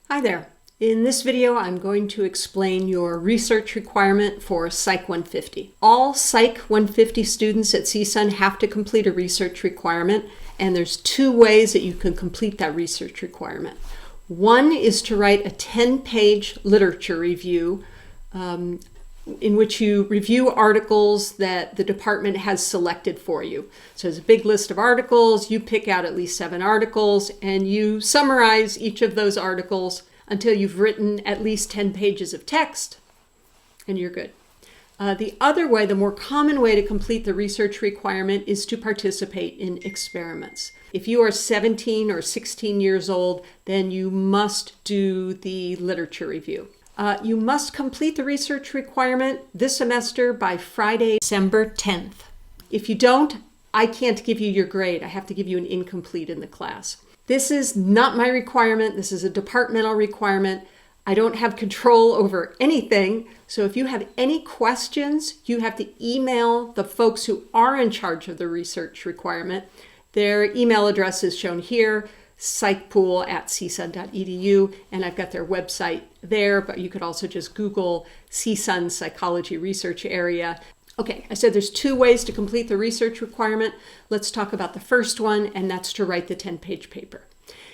Hi there. In this video, I'm going to explain your research requirement for Psych 150. All Psych 150 students at CSUN have to complete a research requirement, and there's two ways that you can complete that research requirement. One is to write a 10-page literature review in which you review articles that the department has selected for you. So there's a big list of articles, you pick out at least 7 articles, and you summarize each of those articles until you've written at least 10 pages of text, and you're good. The other way, the more common way to complete the research requirement, is to participate in experiments. If you are 17 or 16 years old, then you must do the literature review. You must complete the research requirement this semester by Friday, December 10th. If you don't, I can't give you your grade. I have to give you an incomplete in the class. This is not my requirement. This is a departmental requirement. I don't have control over anything. So if you have any questions, you have to email the folks who are in charge of the research requirement. Their email address is shown here, psychpool@csun.edu, and I've got their website there, but you could also just Google CSUN Psychology Research Area. Okay, I said there's two ways to complete the research requirement. Let's talk about the first one, and that's to write the 10-page paper.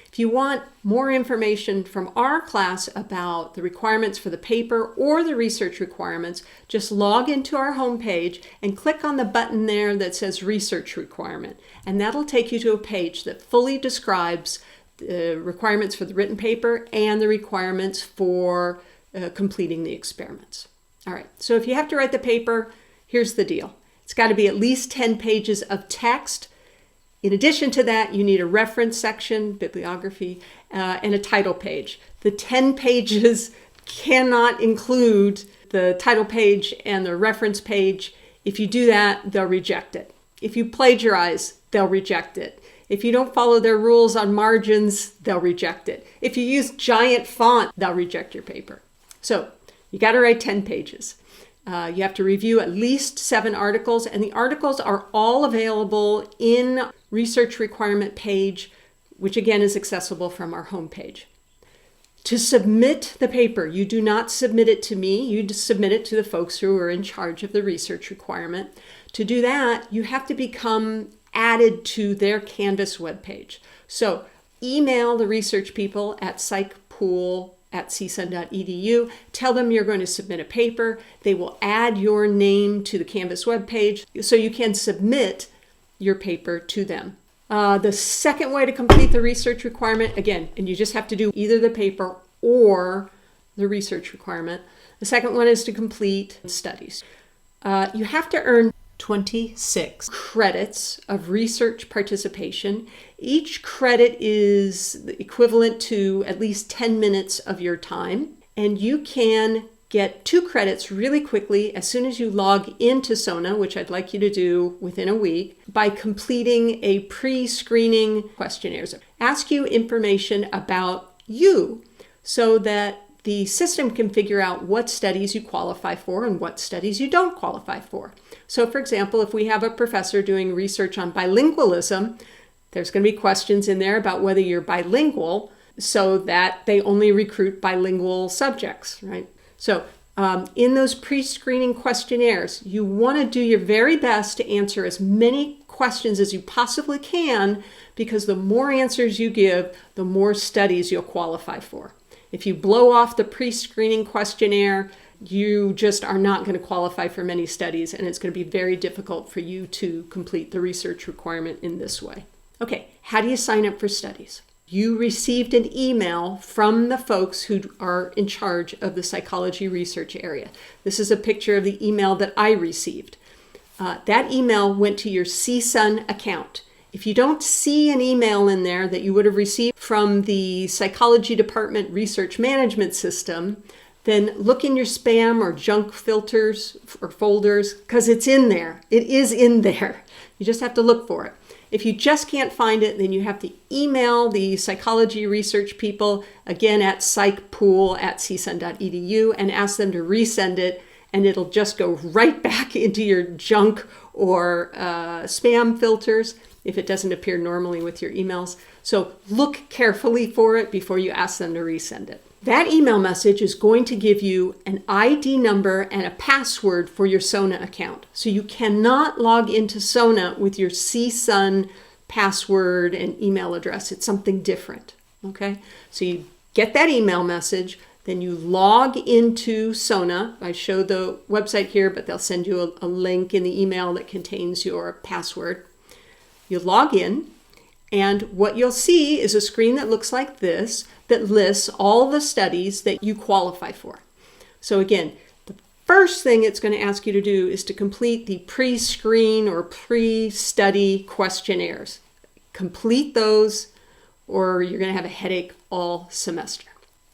If you want more information from our class about the requirements for the paper or the research requirements, just log into our homepage and click on the button there that says Research Requirement. And that'll take you to a page that fully describes the requirements for the written paper and the requirements for completing the experiments. All right, so if you have to write the paper, here's the deal. It's got to be at least 10 pages of text. In addition to that, you need a reference section, bibliography, and a title page. The 10 pages cannot include the title page and the reference page. If you do that, they'll reject it. If you plagiarize, they'll reject it. If you don't follow their rules on margins, they'll reject it. If you use giant font, they'll reject your paper. So you got to write 10 pages. You have to review at least 7 articles, and the articles are all available in research requirement page, which again is accessible from our homepage. To submit the paper, you do not submit it to me, you submit it to the folks who are in charge of the research requirement. To do that, you have to become added to their Canvas webpage. So email the research people at psychpool@csun.edu. Tell them you're going to submit a paper. They will add your name to the Canvas webpage so you can submit your paper to them. The second way to complete the research requirement, again, and you just have to do either the paper or the research requirement. The second one is to complete studies. You have to earn 26 credits of research participation. Each credit is equivalent to at least 10 minutes of your time, and you can get 2 credits really quickly as soon as you log into Sona, which I'd like you to do within a week, by completing a pre-screening questionnaires. Ask you information about you so that the system can figure out what studies you qualify for and what studies you don't qualify for. So for example, if we have a professor doing research on bilingualism, there's going to be questions in there about whether you're bilingual so that they only recruit bilingual subjects, right? So in those pre-screening questionnaires, you want to do your very best to answer as many questions as you possibly can, because the more answers you give, the more studies you'll qualify for. If you blow off the pre-screening questionnaire, you just are not going to qualify for many studies, and it's going to be very difficult for you to complete the research requirement in this way. Okay, how do you sign up for studies? You received an email from the folks who are in charge of the psychology research area. This is a picture of the email that I received. That email went to your CSUN account. If you don't see an email in there that you would have received from the psychology department research management system, then look in your spam or junk filters or folders, because it's in there. It is in there. You just have to look for it. If you just can't find it, then you have to email the psychology research people, again at psychpool@csun.edu, and ask them to resend it, and it'll just go right back into your junk or spam filters if it doesn't appear normally with your emails. So look carefully for it before you ask them to resend it. That email message is going to give you an ID number and a password for your Sona account. So you cannot log into Sona with your CSUN password and email address. It's something different, okay? So you get that email message, then you log into Sona. I showed the website here, but they'll send you a link in the email that contains your password. You log in, and what you'll see is a screen that looks like this that lists all the studies that you qualify for. So again, the first thing it's going to ask you to do is to complete the pre-screen or pre-study questionnaires. Complete those, or you're going to have a headache all semester.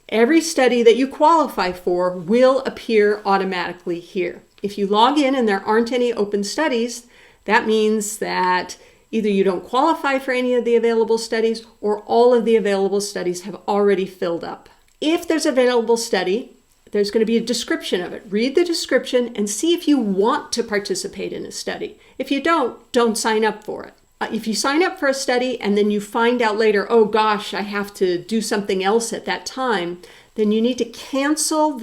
Every study that you qualify for will appear automatically here. If you log in and there aren't any open studies, that means that either you don't qualify for any of the available studies or all of the available studies have already filled up. If there's an available study, there's going to be a description of it. Read the description and see if you want to participate in a study. If you don't sign up for it. If you sign up for a study and then you find out later, oh gosh, I have to do something else at that time, then you need to cancel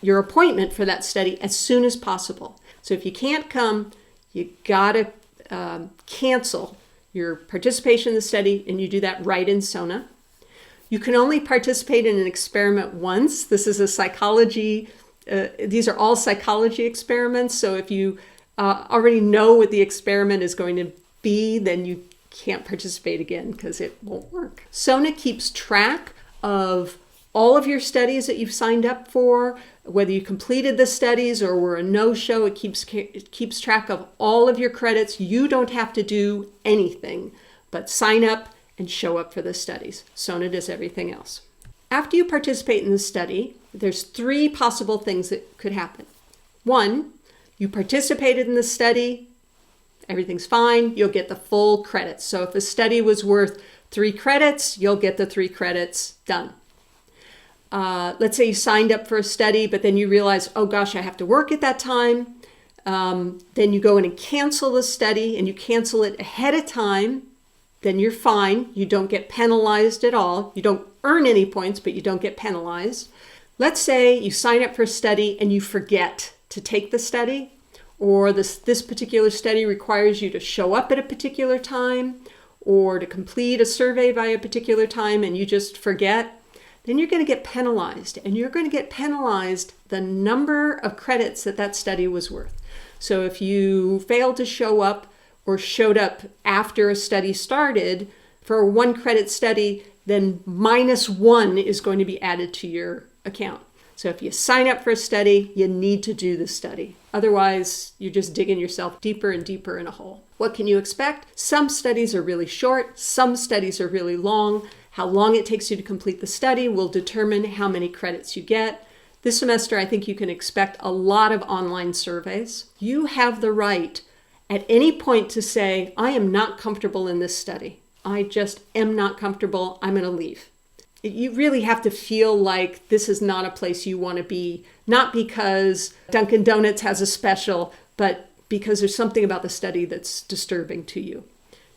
your appointment for that study as soon as possible. So if you can't come, you gotta cancel your participation in the study, and you do that right in Sona. You can only participate in an experiment once. This is a psychology, these are all psychology experiments. So if you already know what the experiment is going to be, then you can't participate again because it won't work. Sona keeps track of all of your studies that you've signed up for, whether you completed the studies or were a no-show. It keeps track of all of your credits. You don't have to do anything but sign up and show up for the studies. Sona does everything else. After you participate in the study, there's 3 possible things that could happen. 1, you participated in the study, everything's fine, you'll get the full credits. So if a study was worth 3 credits, you'll get the 3 credits, done. Let's say you signed up for a study, but then you realize, oh gosh, I have to work at that time. Then you go in and cancel the study, and you cancel it ahead of time. Then you're fine. You don't get penalized at all. You don't earn any points, but you don't get penalized. Let's say you sign up for a study and you forget to take the study, or this particular study requires you to show up at a particular time or to complete a survey by a particular time and you just forget. Then you're going to get penalized, and you're going to get penalized the number of credits that study was worth. So if you failed to show up or showed up after a study started for a 1 credit study, then -1 is going to be added to your account. So if you sign up for a study, you need to do the study. Otherwise, you're just digging yourself deeper and deeper in a hole. What can you expect? Some studies are really short. Some studies are really long. How long it takes you to complete the study will determine how many credits you get. This semester, I think you can expect a lot of online surveys. You have the right at any point to say, I am not comfortable in this study. I just am not comfortable. I'm going to leave. You really have to feel like this is not a place you want to be, not because Dunkin' Donuts has a special, but because there's something about the study that's disturbing to you.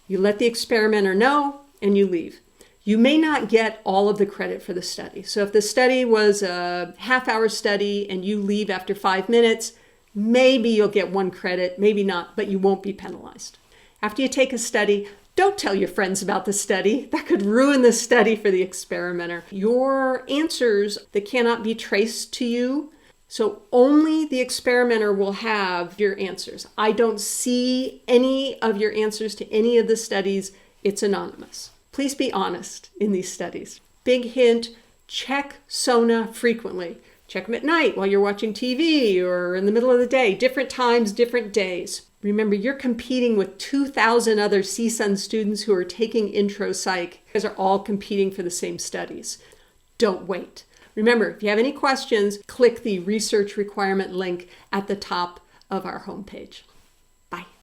You let the experimenter know and you leave. You may not get all of the credit for the study. So if the study was a half-hour study and you leave after 5 minutes, maybe you'll get 1 credit, maybe not, but you won't be penalized. After you take a study, don't tell your friends about the study. That could ruin the study for the experimenter. Your answers that cannot be traced to you, so only the experimenter will have your answers. I don't see any of your answers to any of the studies. It's anonymous. Please be honest in these studies. Big hint, check Sona frequently. Check them at night while you're watching TV or in the middle of the day, different times, different days. Remember, you're competing with 2,000 other CSUN students who are taking intro psych. You guys are all competing for the same studies. Don't wait. Remember, if you have any questions, click the research requirement link at the top of our homepage. Bye.